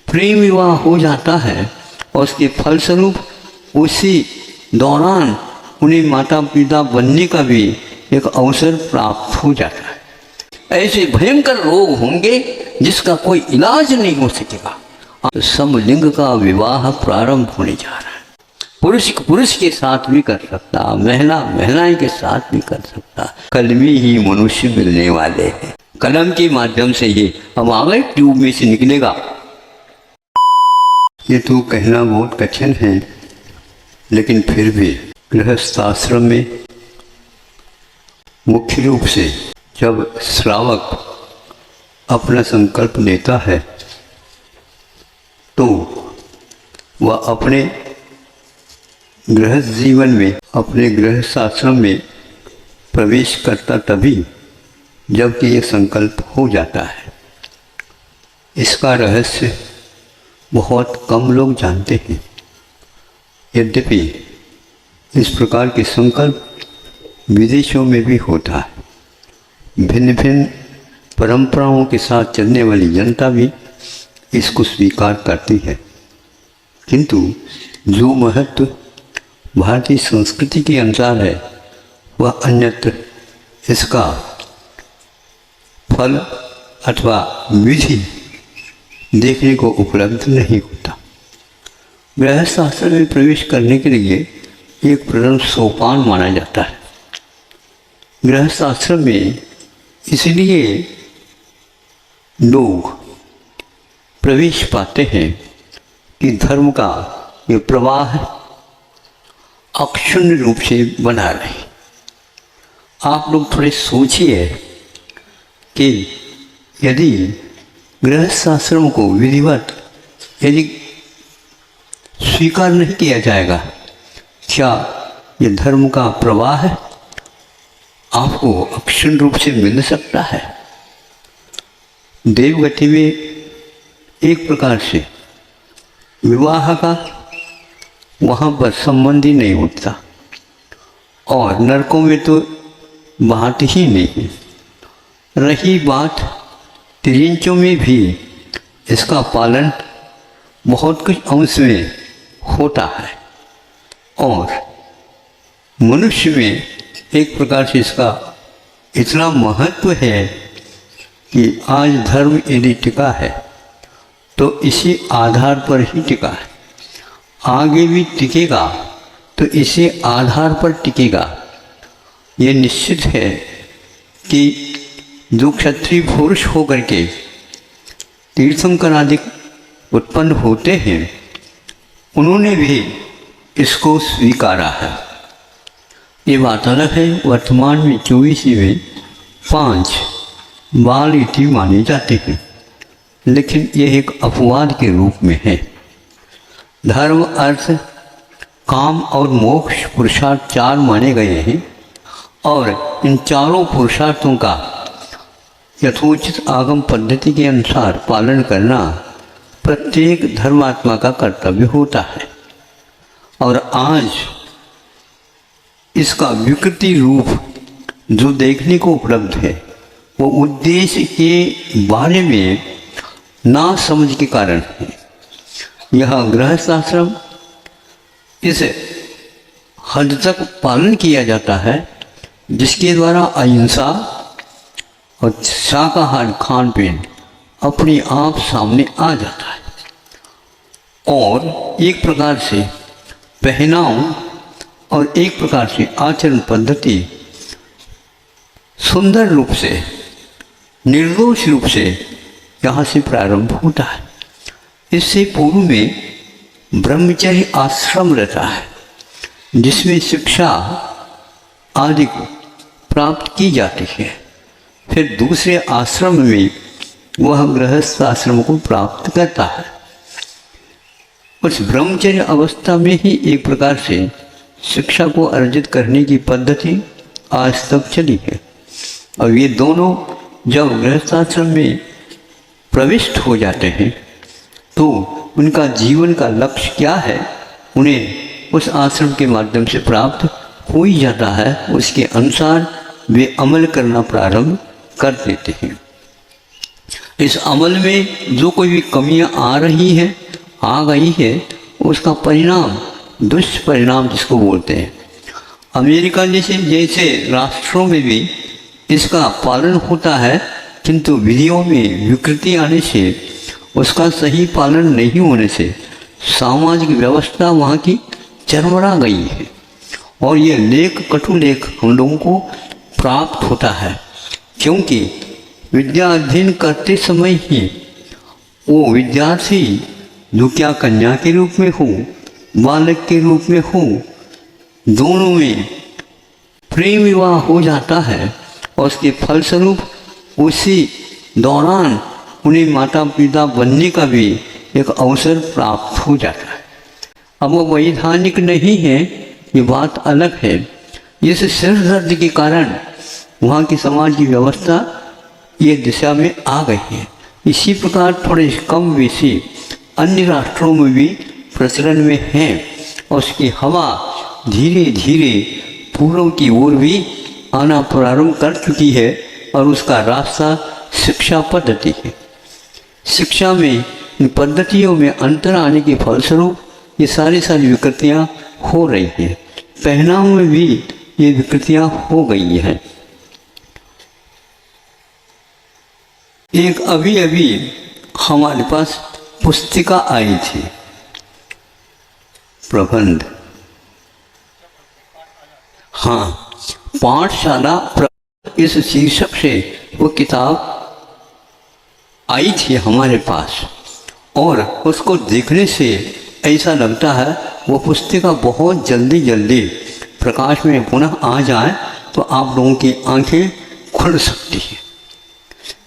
प्रेम विवाह हो जाता है और उसके फलस्वरूप उसी दौरान उन्हें माता पिता बनने का भी एक अवसर प्राप्त हो जाता है। ऐसे भयंकर रोग होंगे जिसका कोई इलाज नहीं हो सकेगा। समलिंग का विवाह प्रारंभ होने जा रहा है। पुरुष पुरुष के साथ भी कर सकता, महिला महिलाएं के साथ भी कर सकता। कलमी ही मनुष्य मिलने वाले हैं। कलम के माध्यम से ये हम आगे ट्यूब में से निकलेगा। ये तो कहना बहुत कठिन है, लेकिन फिर भी गृहस्थ आश्रम में मुख्य रूप से जब श्रावक अपना संकल्प लेता है तो वह अपने गृहस्थ जीवन में, अपने गृहस्थ आश्रम में प्रवेश करता तभी जबकि ये संकल्प हो जाता है। इसका रहस्य बहुत कम लोग जानते हैं। यद्यपि इस प्रकार के संकल्प विदेशों में भी होता है। भिन्न भिन्न परंपराओं के साथ चलने वाली जनता भी इसको स्वीकार करती है, किंतु जो महत्व भारतीय संस्कृति के अनुसार है वह अन्यत्र इसका फल अथवा विधि देखने को उपलब्ध नहीं होता। गृहस्थ आश्रम में प्रवेश करने के लिए एक प्रथम सोपान माना जाता है। गृहस्थ आश्रम में इसलिए लोग प्रवेश पाते हैं कि धर्म का ये प्रवाह अक्षुण्ण रूप से बना रहे। आप लोग थोड़े सोचिए कि यदि गृहस्थ आश्रम को विधिवत यदि स्वीकार नहीं किया जाएगा, क्या ये धर्म का प्रवाह आपको अक्षुण्ण रूप से मिल सकता है? देवगति में एक प्रकार से विवाह का वहाँ पर संबंध ही नहीं होता और नरकों में तो बात ही नहीं है। रही बात तिरिंचों में भी इसका पालन बहुत कुछ अंश में होता है और मनुष्य में एक प्रकार से इसका इतना महत्व है कि आज धर्म यदि टिका है तो इसी आधार पर ही टिका है, आगे भी टिकेगा तो इसी आधार पर टिकेगा। ये निश्चित है कि जो क्षत्रिय पुरुष होकर के तीर्थंकर आदि उत्पन्न होते हैं उन्होंने भी इसको स्वीकारा है। ये बात अलग है, वर्तमान में 24वीं में 5 बाल रीति माने जाते हैं, लेकिन यह एक अपवाद के रूप में है। धर्म, अर्थ, काम और मोक्ष पुरुषार्थ 4 माने गए हैं और इन चारों पुरुषार्थों का यथोचित आगम पद्धति के अनुसार पालन करना प्रत्येक धर्मात्मा का कर्तव्य होता है। और आज इसका विकृति रूप जो देखने को उपलब्ध है वो उद्देश्य के बारे में ना समझ के कारण है। यह गृहस्थ आश्रम इस हद तक पालन किया जाता है जिसके द्वारा अहिंसा और शाकाहार खान पीन अपने आप सामने आ जाता है और एक प्रकार से पहनाव और एक प्रकार से आचरण पद्धति सुंदर रूप से, निर्दोष रूप से यहाँ से प्रारंभ होता है। इससे पूर्व में ब्रह्मचर्य आश्रम रहता है जिसमें शिक्षा आदि को प्राप्त की जाती है। फिर दूसरे आश्रम में वह गृहस्थ आश्रम को प्राप्त करता है। उस ब्रह्मचर्य अवस्था में ही एक प्रकार से शिक्षा को अर्जित करने की पद्धति आज तक चली है। और ये दोनों जब गृहस्थाश्रम में प्रविष्ट हो जाते हैं तो उनका जीवन का लक्ष्य क्या है उन्हें उस आश्रम के माध्यम से प्राप्त हो ही जाता है। उसके अनुसार वे अमल करना प्रारंभ कर देते हैं। इस अमल में जो कोई भी कमियां आ रही हैं, आ गई है, उसका परिणाम दुष्परिणाम जिसको बोलते हैं। अमेरिका जैसे जैसे राष्ट्रों में भी इसका पालन होता है, किंतु विधियों में विकृति आने से, उसका सही पालन नहीं होने से सामाजिक व्यवस्था वहाँ की चरमरा गई है। और ये लेख कटु लेख हम लोगों को प्राप्त होता है, क्योंकि विद्या अध्ययन करते समय ही वो विद्यार्थी जो क्या कन्या के रूप में हो, बालक के रूप में हो, दोनों में प्रेम विवाह हो जाता है और उसके फलस्वरूप उसी दौरान उन्हें माता पिता बनने का भी एक अवसर प्राप्त हो जाता है। अब वो वैधानिक नहीं है, ये बात अलग है। इस सिर दर्द के कारण वहाँ की समाज की व्यवस्था ये दिशा में आ गई है। इसी प्रकार थोड़े कम बेसी अन्य राष्ट्रों में भी प्रचलन में है और उसकी हवा धीरे धीरे पूर्व की ओर भी आना प्रारंभ कर चुकी है और उसका रास्ता शिक्षा पद्धति है। शिक्षा में इन पद्धतियों में अंतर आने के फलस्वरूप ये सारी विकृतियाँ हो रही हैं। पहनाव में भी ये विकृतियाँ हो गई हैं। एक अभी अभी हमारे पास पुस्तिका आई थी, प्रबंध, हाँ, पाठशाला इस शीर्षक से वो किताब आई थी हमारे पास, और उसको देखने से ऐसा लगता है वो पुस्तिका बहुत जल्दी जल्दी प्रकाश में पुनः आ जाए तो आप लोगों की आंखें खुल सकती हैं।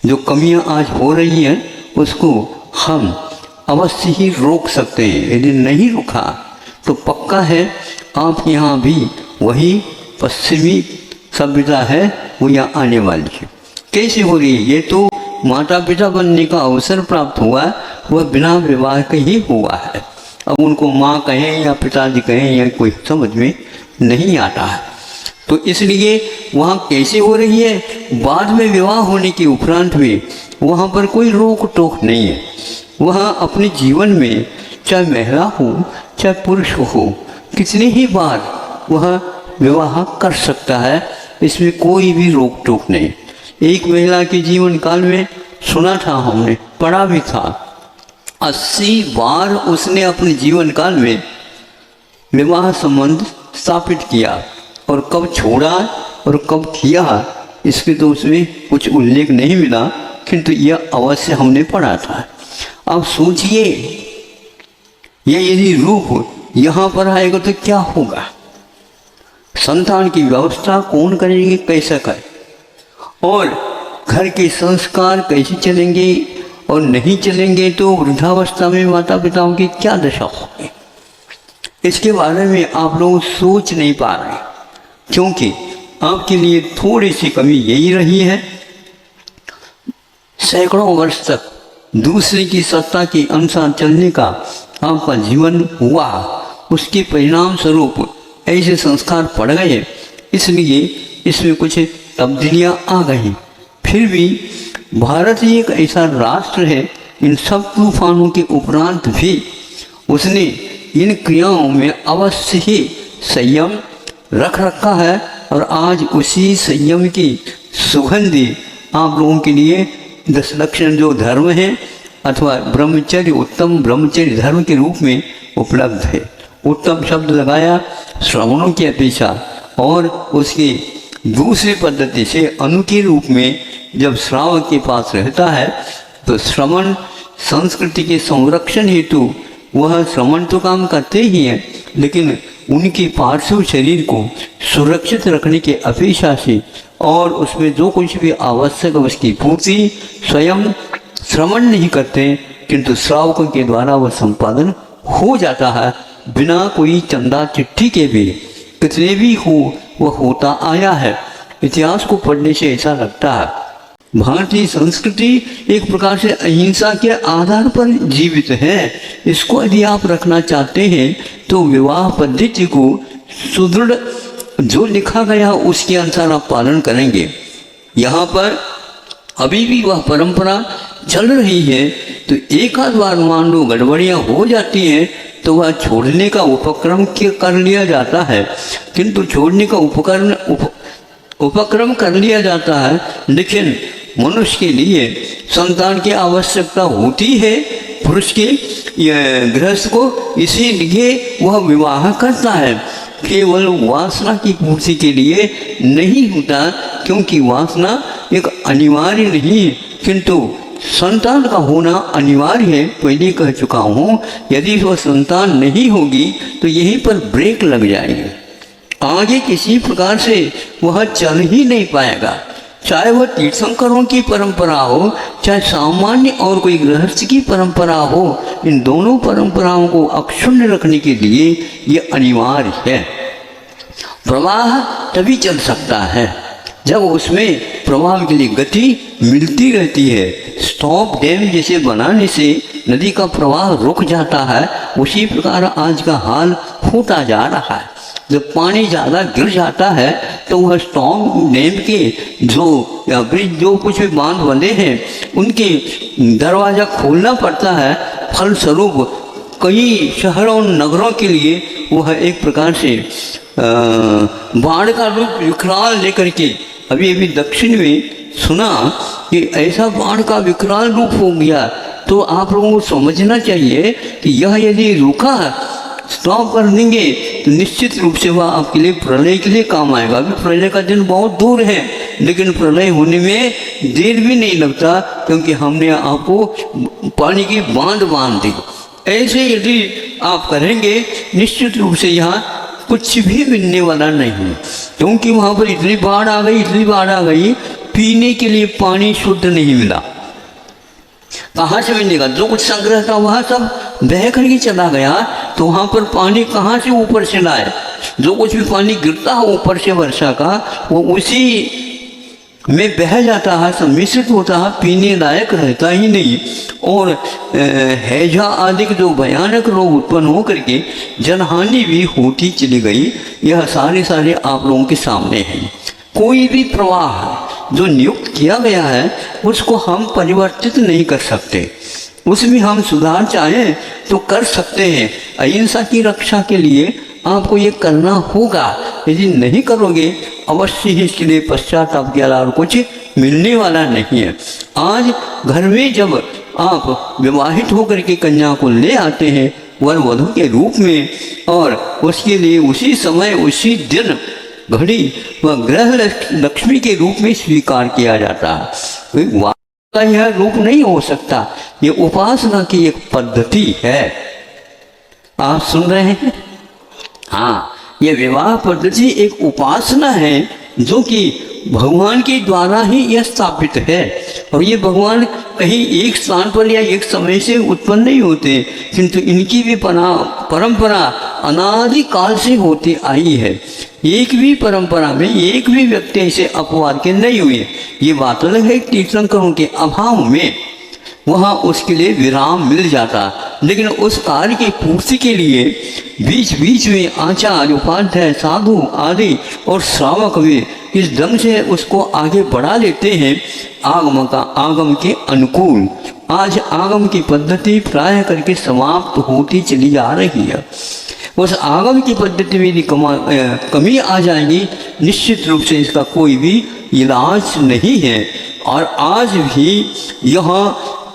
जो कमियां आज हो रही हैं उसको हम अवश्य ही रोक सकते हैं। यदि नहीं रुका तो पक्का है आपके यहाँ भी वही पश्चिमी सभ्यता है वो यहाँ आने वाली है। कैसे हो रही है? ये तो माता पिता बनने का अवसर प्राप्त हुआ है, वह बिना विवाह के ही हुआ है। अब उनको माँ कहें या पिताजी कहें या कोई समझ में नहीं आता है। तो इसलिए वहाँ कैसे हो रही है? बाद में विवाह होने के उपरांत भी वहाँ पर कोई रोक टोक नहीं है। वहाँ अपने जीवन में चाहे महिला हो चाहे पुरुष हो, कितनी ही बार वह विवाह कर सकता है, इसमें कोई भी रोक टोक नहीं। एक महिला के जीवन काल में सुना था, हमने पढ़ा भी था, 80 बार उसने अपने जीवन काल में विवाह संबंध स्थापित किया, और कब छोड़ा और कब किया इसके तो उसमें कुछ उल्लेख नहीं मिला, किंतु यह अवश्य हमने पढ़ा था। अब सोचिए, यह यदि रूप यहाँ पर आएगा तो क्या होगा? संतान की व्यवस्था कौन करेंगे, कैसे करें, और घर के संस्कार कैसे चलेंगे, और नहीं चलेंगे तो वृद्धावस्था में माता पिताओं की क्या दशा होगी, इसके बारे में आप लोग सोच नहीं पा रहे, क्योंकि आपके लिए थोड़ी सी कमी यही रही है। सैकड़ों वर्ष तक दूसरे की सत्ता के अनुसार चलने का आपका जीवन हुआ, उसके परिणाम स्वरूप ऐसे संस्कार पड़ गए, इसलिए इसमें कुछ तब्दीलियां आ गई। फिर भी भारत एक ऐसा राष्ट्र है, इन सब तूफानों के उपरांत भी उसने इन क्रियाओं में अवश्य ही संयम रख रखा है, और आज उसी संयम की सुगंधी आप लोगों के लिए 10 लक्षण जो धर्म है अथवा ब्रह्मचर्य, उत्तम ब्रह्मचर्य धर्म के रूप में उपलब्ध है। उत्तम शब्द लगाया श्रवणों की अपेक्षा, और उसकी दूसरी पद्धति से अनु के रूप में जब श्रावक के पास रहता है तो श्रवण संस्कृति के संरक्षण हेतु वह श्रवण तो काम करते ही हैं, लेकिन उनके पार्थिव शरीर को सुरक्षित रखने की अपेक्षा से और उसमें जो कुछ भी आवश्यक है उसकी पूर्ति स्वयं श्रवण नहीं करते, किंतु श्रावकों के द्वारा वह संपादन हो जाता है, बिना कोई चंदा चिट्ठी के भी। कितने भी हो वह होता आया है। इतिहास को पढ़ने से ऐसा लगता है भारतीय संस्कृति एक प्रकार से अहिंसा के आधार पर जीवित है। इसको यदि आप रखना चाहते हैं तो विवाह पद्धति को सुदृढ़ जो लिखा गया उसके अनुसार आप पालन करेंगे। यहाँ पर अभी भी वह परंपरा चल रही है तो एक आध बार मान लो गड़बड़ियाँ हो जाती हैं तो वह छोड़ने का उपक्रम कर लिया जाता है, किंतु छोड़ने का उपक्रम कर लिया जाता है, लेकिन मनुष्य के लिए संतान की आवश्यकता होती है पुरुष के गृहस्थ को, इसीलिए वह विवाह करता है। केवल वासना की पूर्ति के लिए नहीं होता, क्योंकि वासना एक अनिवार्य नहीं है, किंतु संतान का होना अनिवार्य है। पहले कह चुका हूँ, यदि वह संतान नहीं होगी तो यहीं पर ब्रेक लग जाएगी, आगे किसी प्रकार से वह चल ही नहीं पाएगा। चाहे वह तीर्थंकरों की परंपरा हो, चाहे सामान्य और कोई गृहस्थ की परंपरा हो, इन दोनों परंपराओं को अक्षुण्ण रखने के लिए ये अनिवार्य है। प्रवाह तभी चल सकता है जब उसमें प्रवाह के लिए गति मिलती रहती है। स्टॉप डैम जैसे बनाने से नदी का प्रवाह रुक जाता है, उसी प्रकार आज का हाल होता जा रहा है। जब पानी ज़्यादा गिर जाता है तो वह स्टॉप डैम के जो या ब्रिज जो कुछ भी बांध बने हैं उनके दरवाज़ा खोलना पड़ता है। फलस्वरूप कई शहरों और नगरों के लिए वह एक प्रकार से बाढ़ का रूप विकराल लेकर के, अभी अभी दक्षिण में सुना कि ऐसा बाढ़ का विकराल रूप हो गया, तो आप लोगों को समझना चाहिए कि यह यदि रुका, स्टॉप कर देंगे तो निश्चित रूप से वह आपके लिए प्रलय के लिए काम आएगा। अभी प्रलय का दिन बहुत दूर है, लेकिन प्रलय होने में देर भी नहीं लगता, क्योंकि हमने आपको पानी की बांध दी। ऐसे यदि आप करेंगे निश्चित रूप से यहाँ कुछ भी मिलने वाला नहीं है, क्योंकि वहाँ पर इतनी बाढ़ आ गई, पीने के लिए पानी शुद्ध नहीं मिला। कहाँ से मिलेगा? जो कुछ संग्रह था वह सब बह करके चला गया, तो वहाँ पर पानी कहाँ से ऊपर से लाए? जो कुछ भी पानी गिरता है ऊपर से वर्षा का, वो उसी में बह जाता है, सम्मिश्रित होता है, पीने लायक रहता ही नहीं। और हैजा आदि के जो भयानक रोग उत्पन्न हो करके जनहानि भी होती चली गई। यह सारे आप लोगों के सामने है। कोई भी प्रवाह जो नियुक्त किया गया है उसको हम परिवर्तित नहीं कर सकते, उसमें हम सुधार चाहें तो कर सकते हैं। अहिंसा की रक्षा के लिए आपको ये करना होगा, यदि नहीं करोगे अवश्य ही इसके लिए पश्चाताप के अलावा कुछ मिलने वाला नहीं है। आज घर में जब आप विवाहित होकर के कन्या को ले आते हैं वर वधू के रूप में, और उसके लिए उसी समय उसी दिन घड़ी वह ग्रह लक्ष्मी के रूप में स्वीकार किया जाता है। कोई का यह रूप नहीं हो सकता, ये उपासना की एक पद्धति है। आप सुन रहे हैं? हाँ, ये विवाह पद्धति एक उपासना है जो कि भगवान के द्वारा ही यह स्थापित है। और ये भगवान कहीं एक स्थान पर या एक समय से उत्पन्न नहीं होते, किंतु इनकी भी परंपरा अनादि काल से होती आई है। एक भी परंपरा में एक भी व्यक्ति ऐसे अपवाद के नहीं हुए। ये बात अलग है, तीर्थंकरों के अभाव में वहाँ उसके लिए विराम मिल जाता, लेकिन उस कार्य की पूर्ति के लिए बीच बीच में आचार्य, उपाध्याय, साधु आदि और श्रावक भी इस ढंग से उसको आगे बढ़ा लेते हैं आगम के अनुकूल। आज आगम की पद्धति प्राय करके समाप्त होती चली जा रही है। उस आगम की पद्धति में यदि कमी आ जाएगी, निश्चित रूप से इसका कोई भी इलाज नहीं है। और आज भी यह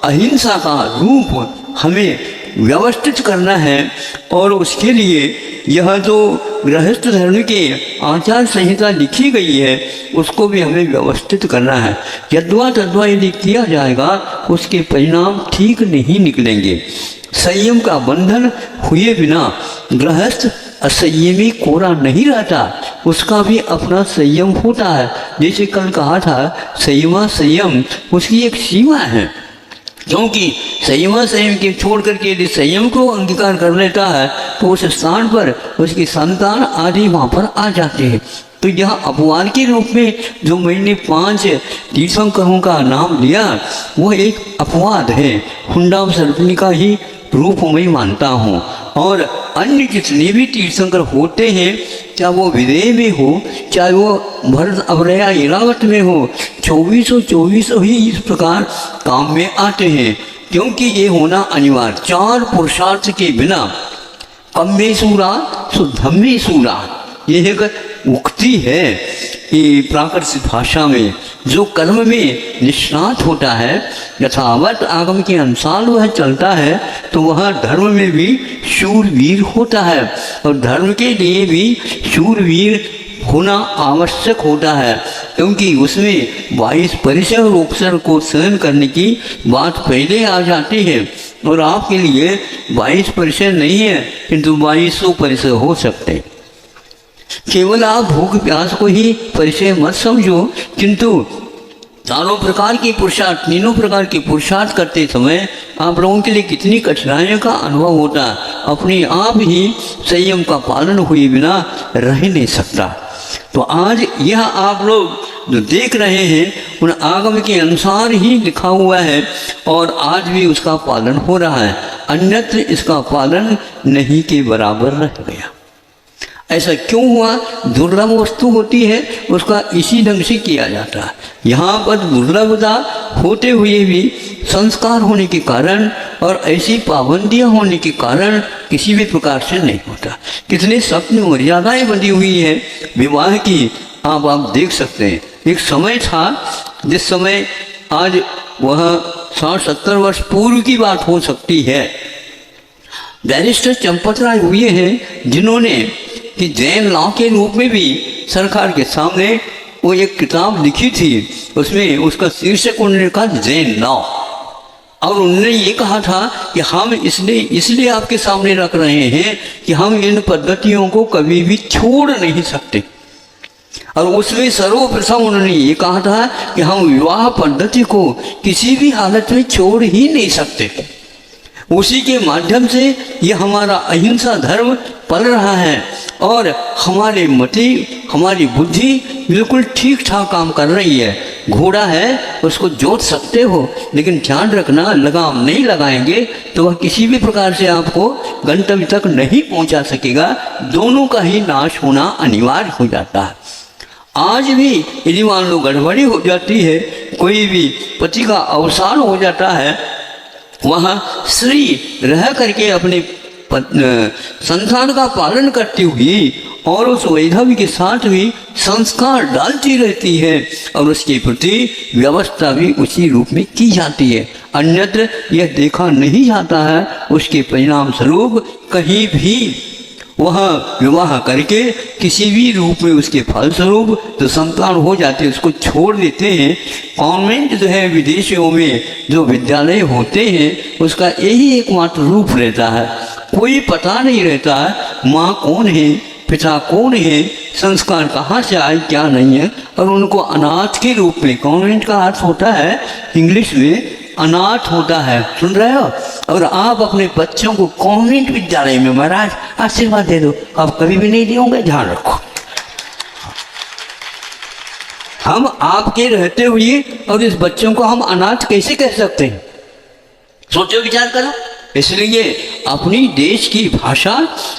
अहिंसा का रूप हमें व्यवस्थित करना है, और उसके लिए यह जो गृहस्थ धर्म के आचार संहिता लिखी गई है उसको भी हमें व्यवस्थित करना है। यद्वा तद्वा यदि किया जाएगा उसके परिणाम ठीक नहीं निकलेंगे। संयम का बंधन हुए बिना गृहस्थ असंयमी कोरा नहीं रहता, उसका भी अपना संयम होता है। जैसे कल कहा था, संयम उसकी एक सीमा है, क्योंकि संयम के छोड़ करके यदि संयम को अंगीकार कर लेता है तो उस स्थान पर उसकी संतान आदि वहाँ पर आ जाते हैं। तो यह अपवाद के रूप में जो मैंने 5 तीर्थंकरों का नाम लिया वो एक अपवाद है, हुंडा सर्पनी का ही रूप मैं मानता हूँ। और अन्य जितने भी तीर्थंकर होते हैं, चाहे वो विदेह में हो, चाहे वो भरत अवरया इरावत में हो, 24 ही इस प्रकार काम में आते हैं, क्योंकि ये होना अनिवार्य। 4 पुरुषार्थ के बिना कम्मे सूरा सो धम्मे सूरा, यह एक उक्ति है कि प्राकृत भाषा में जो कर्म में निष्णात होता है, यथावत आगम के अनुसार वह चलता है, तो वह धर्म में भी शूरवीर होता है, और धर्म के लिए भी शूरवीर होना आवश्यक होता है, क्योंकि उसमें 22 परिचय और उपसर्ग को सहन करने की बात पहले आ जाती है। और आपके लिए 22 परिचय नहीं है, किंतु 2200 परिचय हो सकते हैं। केवल आप भूख प्यास को ही परिचय मत समझो, किंतु चारों प्रकार के पुरुषार्थ, तीनों प्रकार के पुरुषार्थ करते समय आप लोगों के लिए कितनी कठिनाइयों का अनुभव होता है। अपने आप ही संयम का पालन हुए बिना रह नहीं सकता। तो आज यह आप लोग जो देख रहे हैं, उन आगम के अनुसार ही लिखा हुआ है, और आज भी उसका पालन हो रहा है, अन्यत्र इसका पालन नहीं के बराबर रह गया। ऐसा क्यों हुआ? दुर्लभ वस्तु होती है, उसका इसी ढंग से किया जाता है। यहाँ पर दुर्लभता होते हुए भी संस्कार होने के कारण और ऐसी पाबंदियाँ होने के कारण किसी भी प्रकार से नहीं होता। कितने सख्त मर्यादाएं बनी हुई है विवाह की, आप देख सकते हैं। एक समय था जिस समय, आज वह 60-70 वर्ष पूर्व की बात हो सकती है, बैरिस्टर चंपत राय हुए हैं जिन्होंने कि जैन लॉ के रूप में भी सरकार के सामने वो एक किताब लिखी थी। उसमें उसका शीर्षक उन्होंने कहा जैन लॉ, और उन्होंने ये कहा था कि हम इसलिए आपके सामने रख रहे हैं कि हम इन पद्धतियों को कभी भी छोड़ नहीं सकते। और उसमें सर्वप्रथम उन्होंने ये कहा था कि हम विवाह पद्धति को किसी भी हालत में छोड़ ही नहीं सकते। उसी के माध्यम से ये हमारा अहिंसा धर्म पल रहा है, और हमारे मति, हमारी बुद्धि बिल्कुल ठीक ठाक काम कर रही है। घोड़ा है, उसको जोत सकते हो, लेकिन ध्यान रखना लगाम नहीं लगाएंगे तो वह किसी भी प्रकार से आपको गंतव्य तक नहीं पहुंचा सकेगा। दोनों का ही नाश होना अनिवार्य हो जाता है। आज भी यदि मान लो गड़बड़ी हो जाती है, कोई भी पति का अवसान हो जाता है, वहाँ स्त्री रह करके अपने संतान का पालन करती हुई और उस वैधव्य के साथ भी संस्कार डालती रहती है, और उसके प्रति व्यवस्था भी उसी रूप में की जाती है। अन्यत्र यह देखा नहीं जाता है उसके परिणाम स्वरूप कहीं भी वह विवाह करके किसी भी रूप में उसके फलस्वरूप जो संतान हो जाते हैं उसको छोड़ देते हैं। कॉन्वेंट जो है, विदेशों में जो विद्यालय होते हैं, उसका यही एकमात्र रूप रहता है। कोई पता नहीं रहता है माँ कौन है, पिता कौन है, संस्कार कहाँ से आए, क्या नहीं है, और उनको अनाथ के रूप में, कॉन्वेंट का अर्थ होता है इंग्लिश में अनाथ होता है, सुन रहे हो। और आप अपने बच्चों को कॉन्वेंट विद्यालय में महाराज आशीर्वाद दे दो, आप कभी भी नहीं दियोगे, ध्यान रखो। हम आपके रहते हुए और इस बच्चों को हम अनाथ कैसे कह सकते हैं? सोचो, विचार करो। इसलिए अपनी देश की भाषा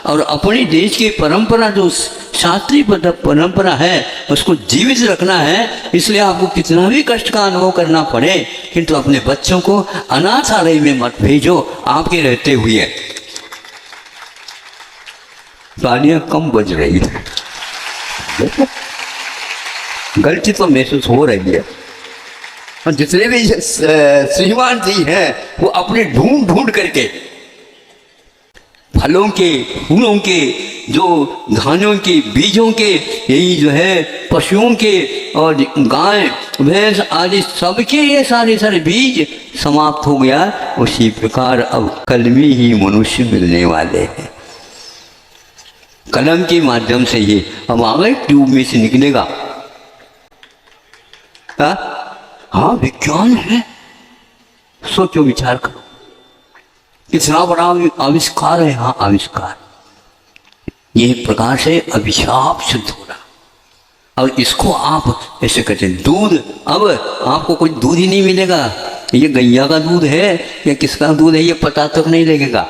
और अपने देश की परंपरा, जो शास्त्रीय परंपरा है, उसको जीवित रखना है। इसलिए आपको कितना भी कष्ट का अनुभव करना पड़े, किंतु अपने बच्चों को अनाथालय में मत भेजो आपके रहते हुए। तालियां कम बज रही है, गलती तो महसूस हो रही है। और जितने भी श्रीमान जी हैं वो अपने ढूंढ करके फलों के, फूलों के, जो धानों के, बीजों के, यही जो है पशुओं के और गाय भैंस आदि सबके ये सारे बीज समाप्त हो गया। उसी प्रकार अब कलमी ही मनुष्य मिलने वाले हैं। कलम के माध्यम से ही अब आगे ट्यूब में से निकलेगा। हाँ, विज्ञान है, सोचो, विचार करो, कितना बड़ा आविष्कार है। हाँ, आविष्कार ये एक प्रकार से अभिशाप सिद्ध हो रहा। और इसको आप ऐसे कहते हैं दूध। अब आपको कोई दूध ही नहीं मिलेगा, ये गैया का दूध है या किसका दूध है ये पता तक नहीं लगेगा।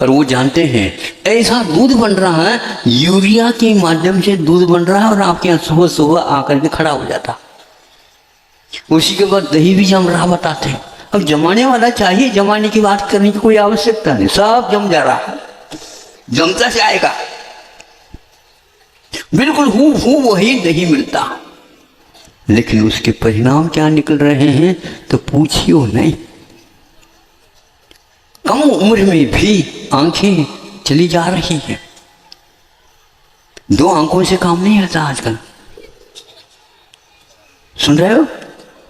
और वो जानते हैं ऐसा दूध बन रहा है, यूरिया के माध्यम से दूध बन रहा है और आपके यहाँ सुबह सुबह आकर के खड़ा हो जाता। उसी के बाद दही भी जम रहा बताते हैं। अब जमाने वाला चाहिए, जमाने की बात करने की कोई आवश्यकता नहीं, सब जम जा रहा है, जमता जाएगा, बिल्कुल हूँ वही दही मिलता। लेकिन उसके परिणाम क्या निकल रहे हैं तो पूछियो नहीं। कम उम्र में भी आंखें चली जा रही हैं, 2 आंखों से काम नहीं आता आजकल। सुन रहे हो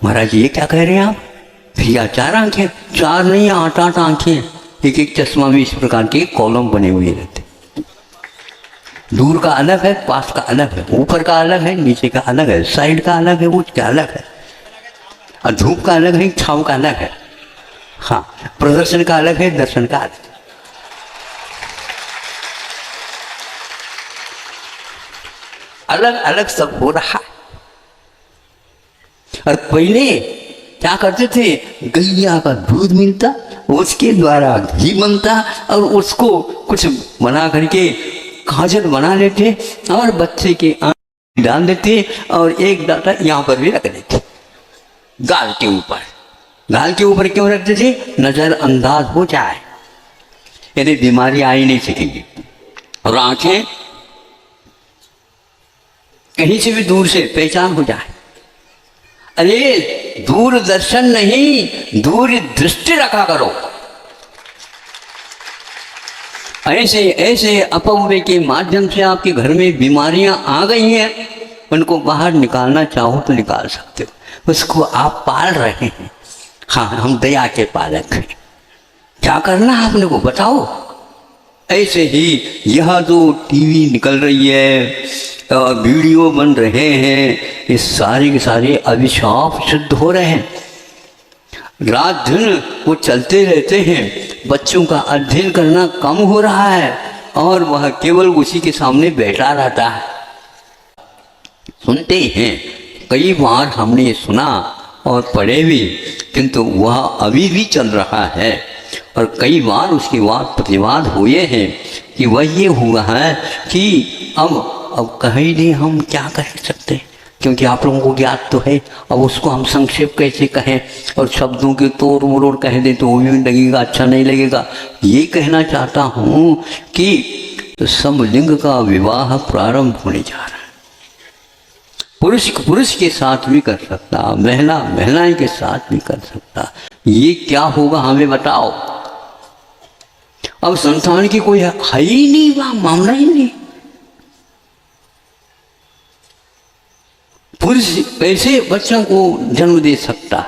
महाराज, ये क्या कह रहे हैं आप? भैया 4 आंखें, 4 नहीं 8 आंखें, एक चश्मा में इस प्रकार के कॉलम बने हुए रहते। दूर का अलग है, पास का अलग है, ऊपर का अलग है, नीचे का अलग है, साइड का अलग है, उच्च का अलग है, और धूप का अलग है, छाव का अलग है। हाँ, प्रदर्शन का अलग है, दर्शन का अलग है। अलग अलग सब हो रहा है। और पहले क्या करते थे, गैया का दूध मिलता, उसके द्वारा घी बनता और उसको कुछ बना करके काजल बना लेते और बच्चे के आंख डाल देते और एक डाटा यहाँ पर भी रख देते, गाल के ऊपर। गाल के ऊपर क्यों रखते थे? नजरअंदाज हो जाए, यानी बीमारी आ ही नहीं सकेगी। और आंखें कहीं से भी दूर से पहचान हो जाए। अरे दूरदर्शन नहीं, दूर दृष्टि रखा करो। ऐसे ऐसे अपव्यय के माध्यम से आपके घर में बीमारियां आ गई हैं, उनको बाहर निकालना चाहो तो निकाल सकते हो। उसको आप पाल रहे हैं। हाँ, हम दया के पालक हैं। क्या करना है आपने को बताओ। ऐसे ही यह जो टीवी निकल रही है, वीडियो बन रहे हैं, ये सारे के सारे अभिशाप सिद्ध हो रहे हैं। रात दिन वो चलते रहते हैं, बच्चों का अध्ययन करना कम हो रहा है और वह केवल उसी के सामने बैठा रहता है। सुनते हैं, कई बार हमने सुना और पढ़े भी, किंतु वह अभी भी चल रहा है। और कई बार उसके बाद प्रतिवाद हुए हैं कि वह ये हुआ है कि अब कह ही नहीं, हम क्या कह सकते, क्योंकि आप लोगों को ज्ञात तो है। अब उसको हम संक्षेप कैसे कहें और शब्दों के तोड़ मरोड़ कह दें तो वो भी लगेगा, अच्छा नहीं लगेगा। ये कहना चाहता हूँ कि समलिंग का विवाह प्रारंभ होने जा रहा है। पुरुष पुरुष के साथ भी कर सकता, महिला महिलाएं के साथ भी कर सकता। ये क्या होगा हमें बताओ। अब संतान की कोई है ही नहीं, वह मामला ही नहीं। पुरुष कैसे बच्चों को जन्म दे सकता?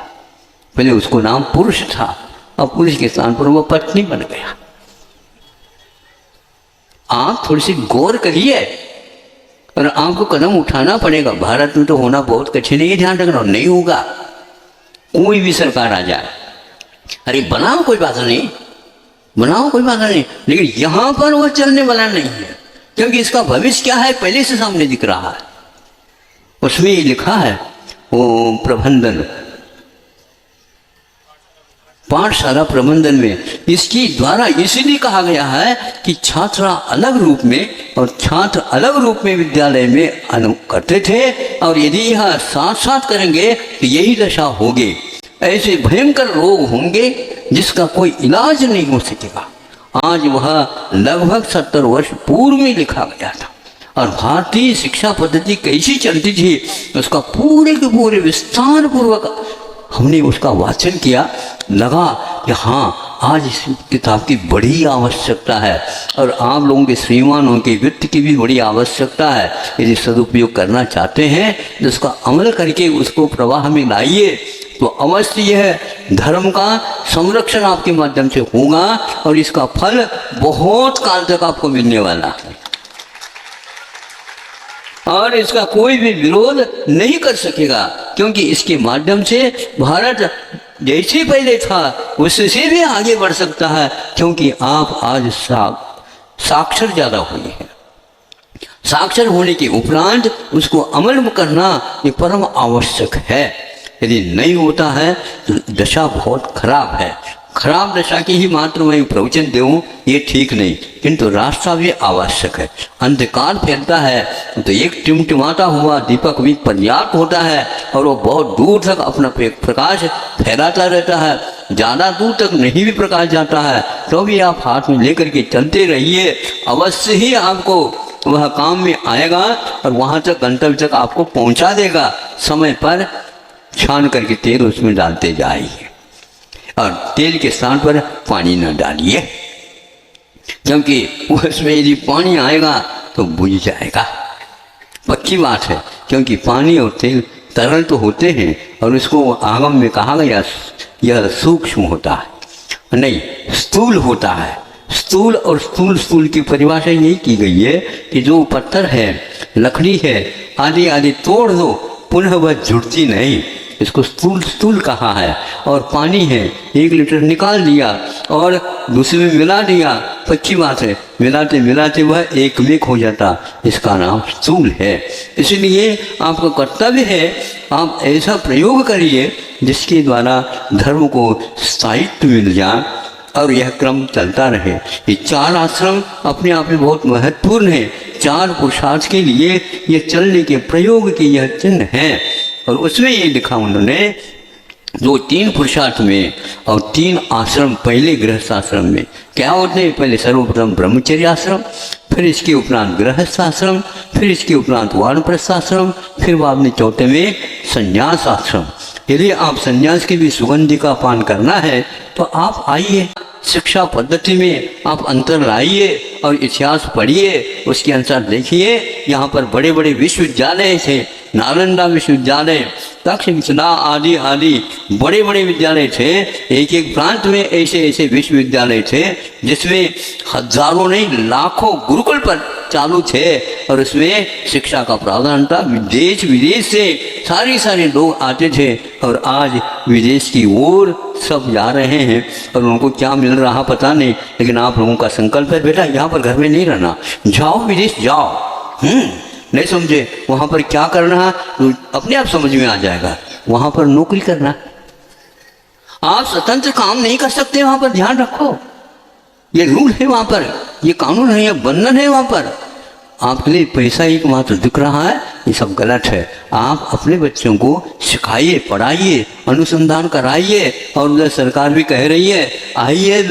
पहले उसको नाम पुरुष था, अब पुरुष के स्थान पर वह पत्नी बन गया। आप थोड़ी सी गौर करिए और आपको कदम उठाना पड़ेगा। भारत में तो होना बहुत कठिन है, ये ध्यान रखना। नहीं होगा, कोई भी सरकार आ जाए, अरे बनाओ कोई बात नहीं, बनाओ कोई बात नहीं, लेकिन यहां पर वह चलने वाला नहीं है, क्योंकि इसका भविष्य क्या है पहले से सामने दिख रहा है। उसमें ये लिखा है, वो प्रबंधन, पाठशाला प्रबंधन में इसके द्वारा इसलिए कहा गया है कि छात्रा अलग रूप में और छात्र अलग रूप में विद्यालय में करते थे, और यदि यह साथ साथ करेंगे तो यही दशा होगी। ऐसे भयंकर रोग होंगे जिसका कोई इलाज नहीं हो सकेगा। आज वह लगभग 70 वर्ष पूर्व में लिखा गया था, और भारतीय शिक्षा पद्धति कैसी चलती थी उसका पूरे के पूरे विस्तार पूर्वक हमने उसका वाचन किया। लगा कि हाँ, आज इस किताब की बड़ी आवश्यकता है, और आप लोगों के श्रीमानों के वित्त की भी बड़ी आवश्यकता है। यदि सदुपयोग करना चाहते हैं तो उसका अमल करके उसको प्रवाह में लाइए, तो अवश्य यह धर्म का संरक्षण आपके माध्यम से होगा, और इसका फल बहुत काल तक आपको मिलने वाला है, और इसका कोई भी विरोध नहीं कर सकेगा, क्योंकि इसके माध्यम से भारत जैसे पहले था उससे भी आगे बढ़ सकता है, क्योंकि आप आज साक्षर ज़्यादा हुए हैं। साक्षर होने के उपरांत उसको अमल करना ये परम आवश्यक है। यदि नहीं होता है तो दशा बहुत खराब है। खराब दशा की ही मात्र मैं प्रवचन दूँ ये ठीक नहीं, किंतु रास्ता भी आवश्यक है। अंधकार फैलता है तो एक टिमटिमाता हुआ दीपक भी पर्याप्त होता है और वो बहुत दूर तक अपना प्रकाश फैलाता रहता है। ज़्यादा दूर तक नहीं भी प्रकाश जाता है तो भी आप हाथ में लेकर के चलते रहिए, अवश्य ही आपको वह काम में आएगा और वहाँ तक गंतव्य तक आपको पहुँचा देगा। समय पर छान करके तेल उसमें डालते जाइए और तेल के स्थान पर पानी न डालिए, क्योंकि उसमें यदि पानी आएगा तो बुझ जाएगा। पक्की बात है, क्योंकि पानी और तेल तरल तो होते हैं और उसको आगम में कहा गया यह सूक्ष्म होता है, नहीं स्थूल होता है। स्थूल और स्थूल की परिभाषा यही की गई है कि जो पत्थर है, लकड़ी है आदि आदि तोड़ दो, पुनः वह जुड़ती नहीं, इसको स्थूल कहा है। और पानी है, 1 लीटर निकाल दिया और दूसरे में मिला दिया, पक्की बात है, मिलाते मिलाते वह एक में हो जाता, इसका नाम स्थूल है। इसलिए आपका कर्तव्य है आप ऐसा प्रयोग करिए जिसके द्वारा धर्म को स्थायित्व मिल जाए और यह क्रम चलता रहे। ये 4 आश्रम अपने आप में बहुत महत्वपूर्ण है। 4 पुरुषार्थ के लिए ये चलने के प्रयोग के यह चिन्ह है। और उसमें ये लिखा उन्होंने जो 3 पुरुषार्थ में और 3 आश्रम, पहले गृहस्थ आश्रम में क्या होते हैं, पहले सर्वप्रथम ब्रह्मचर्य आश्रम, फिर इसके उपरांत गृहस्थ आश्रम, फिर इसके उपरांत वानप्रस्थ आश्रम, फिर बाद में चौथे में संन्यास आश्रम। यदि आप संन्यास की भी सुगंधि का पान करना है तो आप आइए, शिक्षा पद्धति में आप अंतर लाइए और इतिहास पढ़िए, उसके अनुसार देखिए। यहाँ पर बड़े बड़े विश्वविद्यालय थे, नालंदा विश्वविद्यालय, तक्षशिला आदि आदि बड़े बड़े विद्यालय थे। एक एक प्रांत में ऐसे ऐसे विश्वविद्यालय थे जिसमें हजारों नहीं लाखों गुरुकुल पर चालू थे और उसमें शिक्षा का प्रावधान था। देश विदेश से सारे लोग आते थे और आज विदेश की ओर सब जा रहे हैं और उनको क्या मिल रहा पता नहीं, लेकिन आप लोगों का संकल्प है बेटा यहाँ पर घर में नहीं रहना, जाओ विदेश जाओ। नहीं समझे वहाँ पर क्या करना तो अपने आप समझ में आ जाएगा। वहाँ पर नौकरी करना, आप स्वतंत्र काम नहीं कर सकते, वहाँ पर ध्यान रखो, ये रूल है वहाँ पर, ये कानून है, ये बंधन है वहाँ पर। आपके लिए पैसा एकमात्र दिख रहा है, ये सब गलत है। आप अपने बच्चों को सिखाइए, पढ़ाइए, अनुसंधान कराइए और उधर सरकार भी कह रही है आइए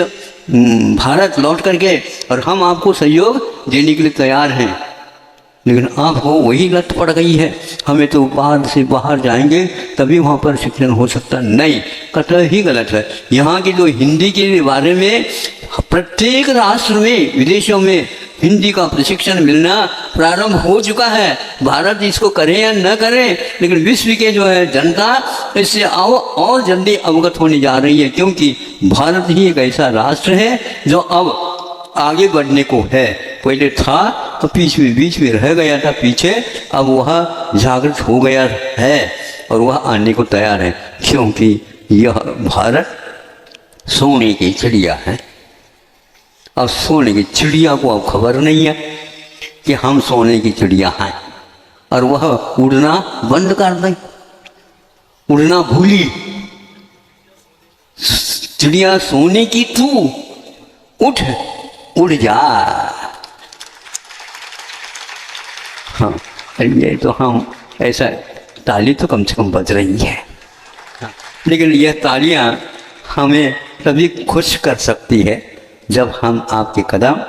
भारत लौट करके और हम आपको सहयोग देने के लिए तैयार हैं, लेकिन आपको वही लत पड़ गई है हमें तो बाहर से बाहर जाएंगे तभी वहाँ पर शिक्षण हो सकता, नहीं, कतई ही गलत है। यहाँ की जो हिंदी के बारे में प्रत्येक राष्ट्र में विदेशों में हिंदी का प्रशिक्षण मिलना प्रारंभ हो चुका है। भारत इसको करे या न करे, लेकिन विश्व के जो है जनता इससे और जल्दी अवगत होने जा रही है, क्योंकि भारत ही एक ऐसा राष्ट्र है जो अब आगे बढ़ने को है। पहले था तो बीच में रह गया था पीछे, अब वह जागृत हो गया है और वह आने को तैयार है, क्योंकि यह भारत सोने की चिड़िया है। अब सोने की चिड़िया को अब खबर नहीं है कि हम सोने की चिड़िया हैं और वह उड़ना बंद कर दें, उड़ना भूली। चिड़िया सोने की तू उठ, उड़ जा। हाँ, ये तो हम ऐसा ताली तो कम से कम बज रही है, लेकिन यह तालियां हमें तभी खुश कर सकती है जब हम आपके कदम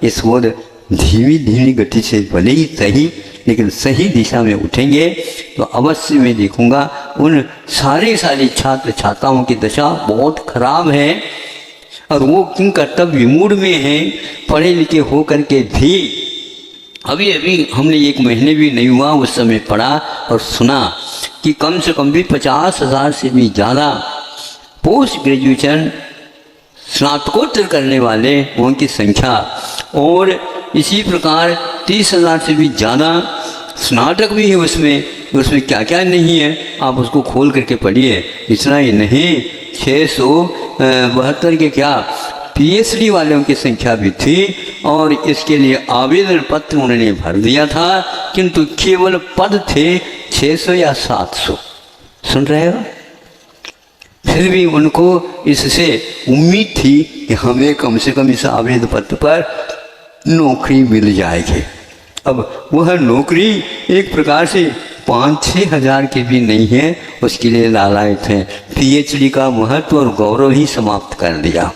इस ओर धीमी गति से भले ही सही लेकिन सही दिशा में उठेंगे तो अवश्य मैं देखूंगा उन सारे छात्र छात्राओं की दशा बहुत खराब है और वो किन कर्तव्य मूड में हैं, पढ़े लिखे हो करके भी। अभी हमने 1 महीने भी नहीं हुआ उस समय पढ़ा और सुना कि कम से कम भी 50,000 से भी ज़्यादा पोस्ट ग्रेजुएशन स्नातकोत्तर करने वाले उनकी संख्या और इसी प्रकार 30,000 से भी ज़्यादा स्नातक भी है उसमें क्या क्या नहीं है, आप उसको खोल करके पढ़िए। इतना ही नहीं 672 के क्या पीएचडी वालों की संख्या भी थी और इसके लिए आवेदन पत्र उन्होंने भर दिया था, किंतु केवल पद थे 600 या 700। सुन रहे हो, फिर भी उनको इससे उम्मीद थी कि हमें कम से कम इस आवेदन पत्र पर नौकरी मिल जाएगी। अब वह नौकरी एक प्रकार से 5-6 हज़ार की भी नहीं है, उसके लिए लालायत हैं। पीएचडी का महत्व और गौरव ही समाप्त कर दिया।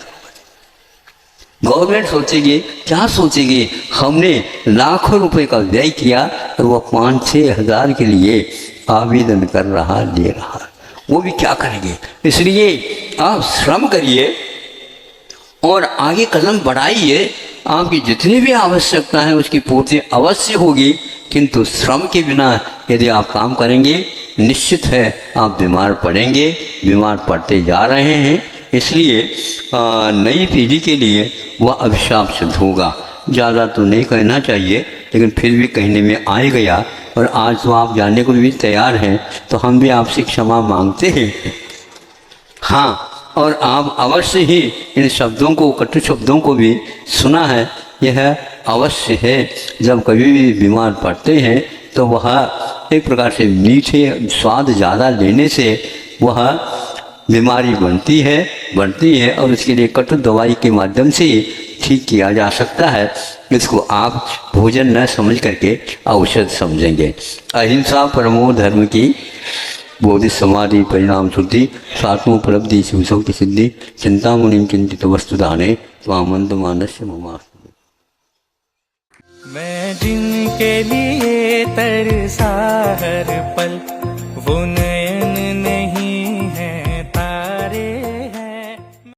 गवर्नमेंट सोचेगी, क्या सोचेगी, हमने लाखों रुपए का व्यय किया और वह 5-6 हज़ार के लिए आवेदन कर रहा, ले रहा, वो भी क्या करेंगे। इसलिए आप श्रम करिए और आगे कदम बढ़ाइए। आपकी जितनी भी आवश्यकता है उसकी पूर्ति अवश्य होगी, किंतु श्रम के बिना यदि आप काम करेंगे निश्चित है आप बीमार पड़ेंगे, बीमार पड़ते जा रहे हैं। इसलिए नई पीढ़ी के लिए वह अभिशाप सिद्ध होगा। ज़्यादा तो नहीं कहना चाहिए, लेकिन फिर भी कहने में आ गया और आज तो आप जानने को भी तैयार हैं, तो हम भी आपसे क्षमा मांगते हैं। हाँ, और आप अवश्य ही इन शब्दों को, कटु शब्दों को भी सुना है। यह अवश्य है, जब कभी भी बीमार पड़ते हैं तो वह एक प्रकार से मीठे स्वाद ज़्यादा लेने से वह बीमारी बनती है और उसके लिए कटु दवाई के माध्यम से ठीक किया जा सकता है। इसको आप भोजन न समझ करके औषध समझेंगे। अहिंसा परमो धर्म की बोधि समाधि परिणाम शुद्धि स्वात्मोपलब्धि शिवसौ की सिद्धि चिंता मुनि चिंतित वस्तुदाने स्वामंद मानस्य ममास्तु। मैं जिनके लिए तरसा हर पल वो